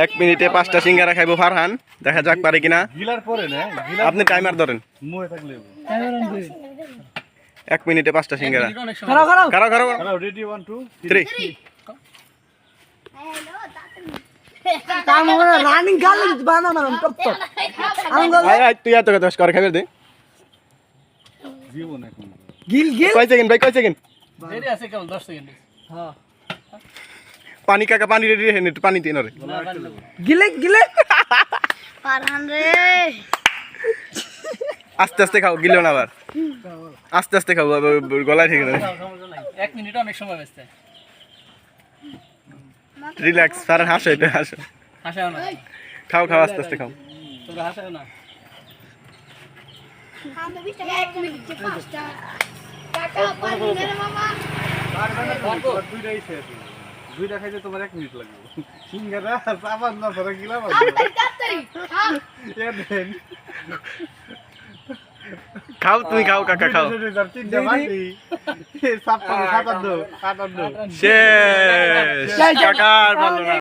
1 মিনিটে 5টা সিঙ্গারা খাইবো ফারহান, দেখা যাক পারে কিনা। গিলার পরে না আপনি টাইমার ধরেন। মুয়ে থাকলে 1 মিনিটে 5টা সিঙ্গারা। খারাপ খারাপ খারাপ খারাপ হ্যালো রেডি 1 2 3। কাম করে রানিং গালি বানা মারম টপ টপ আমি গল আয় তুই এত কথা করে খাইবে দে। জীবন এখন গিল গিল কয় সেকেন্ড ভাই, কয় সেকেন্ড? দেরি আছে কেবল 10 সেকেন্ড। হ্যাঁ পানি কাকা, পানি রেডি রেখে একটু পানি দিন ওরে। গিলে গিলে ফারহান রে আস্তে আস্তে খাও, গিলো না আবার। আস্তে আস্তে খাও, গলায় ঠিক না। 1 মিনিট অনেক সময় বাঁচতে। রিল্যাক্স, ফারহান হাসো, এটা হাসো। হাসাও না। খাও খাও, আস্তে আস্তে খাও। তোরা হাসাও না। আমি 20 টাকা 1 মিনিটে 5 টাকা টাকা পানি নে রে মামা দুইটাই শেষ। দুইটা খাইতে তোমার 1 মিনিট লাগবে। সিঙ্গারা সাবান না ধরে গিলা বল। তাড়াতাড়ি এ দেন খাও তুমি, খাও কাকা খাও। তিনটা বাকি সাত সাত আট শেষ, কাকা আর পারলো না।